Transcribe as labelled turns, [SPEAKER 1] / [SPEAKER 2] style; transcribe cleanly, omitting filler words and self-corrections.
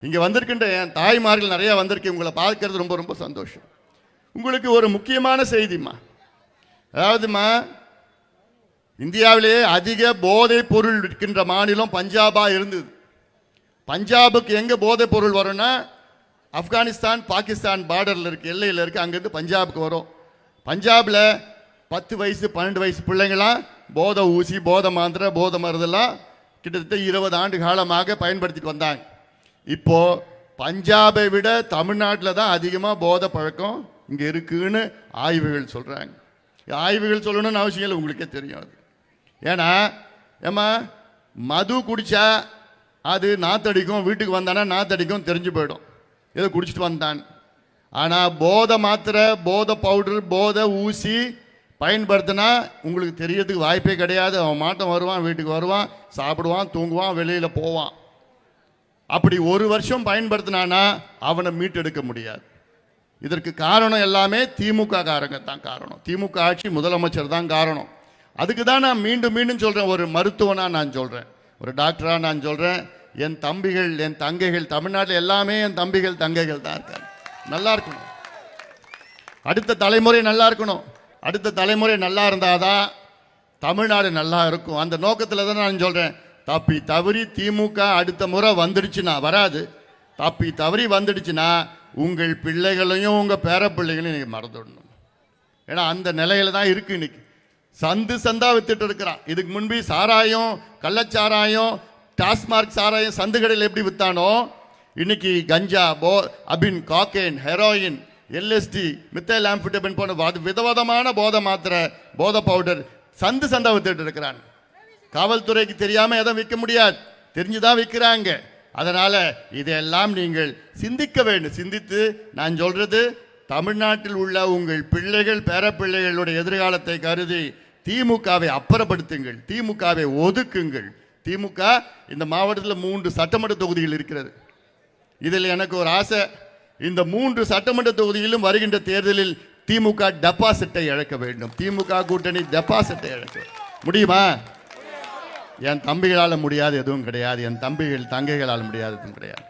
[SPEAKER 1] இங்கே வந்திருக்கின்ற என் தாய்மார்கள் நிறையா வந்திருக்கு. உங்களை பார்க்கறது ரொம்ப ரொம்ப சந்தோஷம். உங்களுக்கு ஒரு முக்கியமான செய்திம்மா. அதாவதுமா, இந்தியாவிலேயே அதிக போதைப் பொருள் விற்கின்ற மாநிலம் பஞ்சாபாக இருந்தது. பஞ்சாபுக்கு எங்கே போதைப் பொருள் வரும்னா, ஆப்கானிஸ்தான் பாகிஸ்தான் பார்டரில் இருக்குது, எல்லையில் இருக்குது. அங்கேருந்து பஞ்சாபுக்கு வரும். பஞ்சாபில் 10 வயசு 12 வயசு பிள்ளைங்களாம் போதை ஊசி, போதை மாத்திரை, போதை மருந்தெல்லாம் கிட்டத்தட்ட 20 ஆண்டு காலமாக பயன்படுத்திட்டு வந்தாங்க. இப்போது பஞ்சாபை விட தமிழ்நாட்டில் தான் அதிகமாக போதை பழக்கம் இங்கே இருக்குன்னு ஆய்வுகள் சொல்கிறாங்க. ஆய்வுகள் சொல்லணும்னு அவசியம் இல்லை, உங்களுக்கே தெரியும் அது. ஏன்னா ஏம்மா, மது குடித்தா அது நாத்தடிக்கும், வீட்டுக்கு வந்தானா நாத்தடிக்கும் தெரிஞ்சு போயிடும், ஏதோ குடிச்சிட்டு வந்தான். ஆனால் போதை மாத்திரை, போதை பவுடர், போதை ஊசி பயன்படுத்தினா உங்களுக்கு தெரியறதுக்கு வாய்ப்பே கிடையாது. அவன் மாட்டம் வருவான், வீட்டுக்கு வருவான், சாப்பிடுவான், தூங்குவான், வெளியில் போவான். அப்படி 1 வருஷம் பயன்படுத்தினானா அவனை மீட்டெடுக்க முடியாது. இதற்கு காரணம் எல்லாமே திமுக காரங்க தான் காரணம். திமுக ஆட்சி, முதலமைச்சர் தான் காரணம். அதுக்கு தான் நான் மீண்டும் மீண்டும் சொல்கிறேன். ஒரு மருத்துவனாக நான் சொல்கிறேன், ஒரு டாக்டராக நான் சொல்கிறேன். என் தம்பிகள், என் தங்கைகள், தமிழ்நாட்டில் எல்லாமே என் தம்பிகள் தங்கைகள் தான் இருக்காங்க. நல்லா இருக்கணும், அடுத்த தலைமுறை நல்லா இருக்கணும். அடுத்த தலைமுறை நல்லா இருந்தால் தான் தமிழ்நாடு நல்லா இருக்கும். அந்த நோக்கத்தில் தான் நான் சொல்கிறேன். தப்பி தவறி திமுக அடுத்த முறை வந்துடுச்சுன்னா, வராது, தப்பி தவறி வந்துடுச்சுன்னா உங்கள் பிள்ளைகளையும் உங்கள் பேர பிள்ளைகளையும் நீங்கள் மறந்துடணும். ஏன்னா அந்த நிலையில தான் இருக்குது இன்னைக்கு. சந்து சந்தா வித்துட்டு இருக்கிறான். இதுக்கு முன்பு சாராயம், கள்ளச்சாராயம், டாஸ்மார்க் சாராயம் சந்து கடையில் எப்படி வித்தானோ, இன்னைக்கு கஞ்சா, அபின், cocaine, heroin, LSD, methyl amphetamine போன்ற விதவிதமான போதை மாத்திரை, போதை பவுடர் சந்து சந்தா வித்துட்டு இருக்கிறான். காவல்துறைக்கு தெரியாமல் எதுவும் விற்க முடியாது, தெரிஞ்சுதான் விற்கிறாங்க. அதனால இதெல்லாம் நீங்கள் சிந்திக்க வேண்டும். சிந்தித்து நான் சொல்றது, தமிழ்நாட்டில் உள்ள உங்கள் பிள்ளைகள், பேர பிள்ளைகளுடைய எதிர்காலத்தை கருதி திமுகவை அப்புறப்படுத்துங்கள், திமுகவை ஒதுக்குங்கள். திமுக இந்த மாவட்டத்தில் 3 சட்டமன்ற தொகுதிகள் இருக்கிறது. இதில் எனக்கு ஒரு ஆசை, இந்த 3 சட்டமன்ற தொகுதியிலும் வருகின்ற தேர்தலில் திமுக டெபாசிட்டை இழக்க வேண்டும். திமுக கூட்டணி டெபாசிட்டை இழக்க முடியுமா? என் தம்பிகளால் முடியாது எதுவும் கிடையாது, என் தம்பிகள் தங்கைகளால் முடியாது எதுவும் கிடையாது.